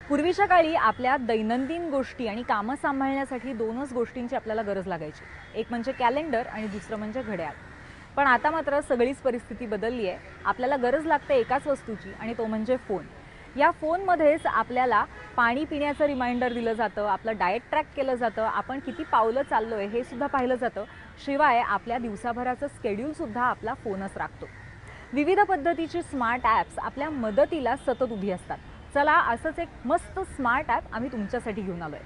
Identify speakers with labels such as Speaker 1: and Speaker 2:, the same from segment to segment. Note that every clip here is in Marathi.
Speaker 1: पूर्वीच्या काळी आपल्या दैनंदिन गोष्टी आणि कामं सांभाळण्यासाठी दोनच गोष्टींची आपल्याला गरज लागायची. एक म्हणजे कॅलेंडर आणि दुसरं म्हणजे घड्याळ. पण आता मात्र सगळीच परिस्थिती बदलली आहे. आपल्याला गरज लागते एकाच वस्तूची आणि तो म्हणजे फोन. या फोनमध्येच आपल्याला पाणी पिण्याचं रिमाइंडर दिलं जातं, आपलं डाएट ट्रॅक केलं जातं, आपण किती पावलं चाललोय हे सुद्धा पाहिलं जातं. शिवाय आपल्या दिवसाभराचं शेड्यूलसुद्धा आपला फोनच राखतो. विविध पद्धतीची स्मार्ट ॲप्स आपल्या मदतीला सतत उभी असतात. चला असंच एक मस्त स्मार्ट ॲप आम्ही तुमच्यासाठी घेऊन आलोय.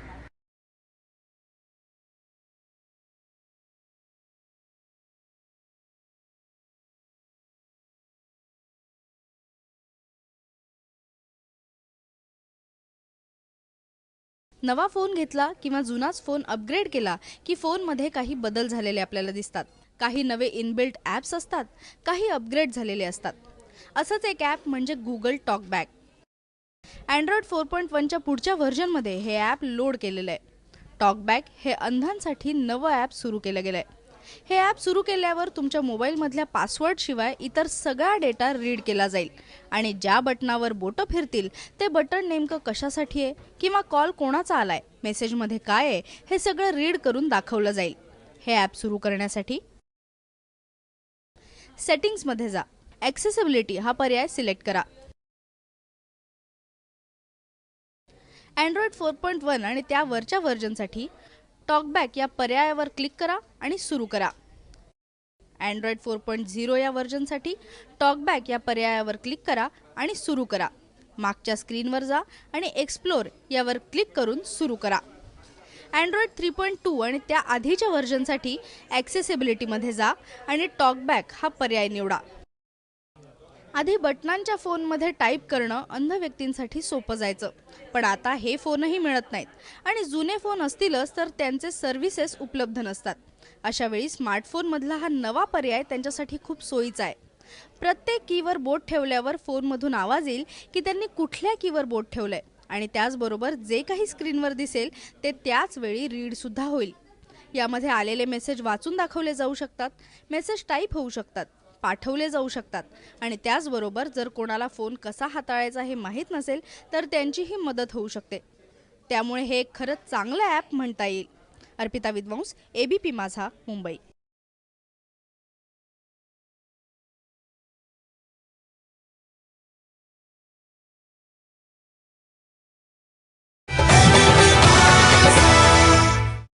Speaker 2: नवा फोन घेतला किंवा जुनाच फोन अपग्रेड केला की फोनमध्ये काही बदल झालेले आपल्याला दिसतात. काही नवे इनबिल्ट ॲप्स असतात, काही अपग्रेड झालेले असतात. असंच एक ॲप म्हणजे गुगल टॉकबॅक. अँड्रॉइड 4.1च्या पुढच्या व्हर्जनमध्ये हे ॲप लोड केलेलं आहे. टॉकबॅक हे अंधांसाठी नवं ॲप सुरू केलं गेलं आहे. हे ॲप सुरू केल्यावर तुमच्या मोबाईलमधल्या पासवर्डशिवाय इतर सगळा डेटा रीड केला जाईल आणि ज्या बटनावर बोटं फिरतील ते बटन नेमकं कशासाठी आहे किंवा कॉल कोणाचा आलाय, मेसेजमध्ये काय आहे हे सगळं रीड करून दाखवलं जाईल. हे ॲप सुरू करण्यासाठी सेटिंग्समध्ये जा. ॲक्सेसिबिलिटी हा पर्याय सिलेक्ट करा. अँड्रॉइड 4.1 आणि त्यावरच्या व्हर्जनसाठी टॉकबॅक या पर्यायावर क्लिक करा आणि सुरू करा. अँड्रॉइड 4.0 या व्हर्जनसाठी टॉकबॅक या पर्यायावर क्लिक करा आणि सुरू करा. मागच्या स्क्रीनवर जा आणि एक्सप्लोर यावर क्लिक करून सुरू करा. अँड्रॉइड 3.2 आणि त्या आधीच्या व्हर्जनसाठी ॲक्सेसिबिलिटीमध्ये जा आणि टॉकबॅक हा पर्याय निवडा. आधी बटनांच्या फोनमध्ये टाईप करणं अंध व्यक्तींसाठी सोपं जायचं, पण आता हे फोनही मिळत नाहीत आणि जुने फोन असतीलच तर त्यांचे सर्व्हिसेस उपलब्ध नसतात. अशा वेळी स्मार्टफोनमधला हा नवा पर्याय त्यांच्यासाठी खूप सोयीचा आहे. प्रत्येक कीवर बोट ठेवल्यावर फोनमधून आवाज येईल की त्यांनी कुठल्या कीवर बोट ठेवलंय आणि त्याचबरोबर जे काही स्क्रीनवर दिसेल ते त्याच वेळी रीडसुद्धा होईल. यामध्ये आलेले मेसेज वाचून दाखवले जाऊ शकतात, मेसेज टाईप होऊ शकतात, पाठवले जाऊ शकतात आणि त्याचबरोबर जर कोणाला फोन कसा हाताळायचा हे माहीत नसेल तर त्यांचीही मदत होऊ शकते. त्यामुळे हे खरंच चांगलं ॲप म्हणता येईल. अर्पिता विद्वांस, ABP माझा, मुंबई.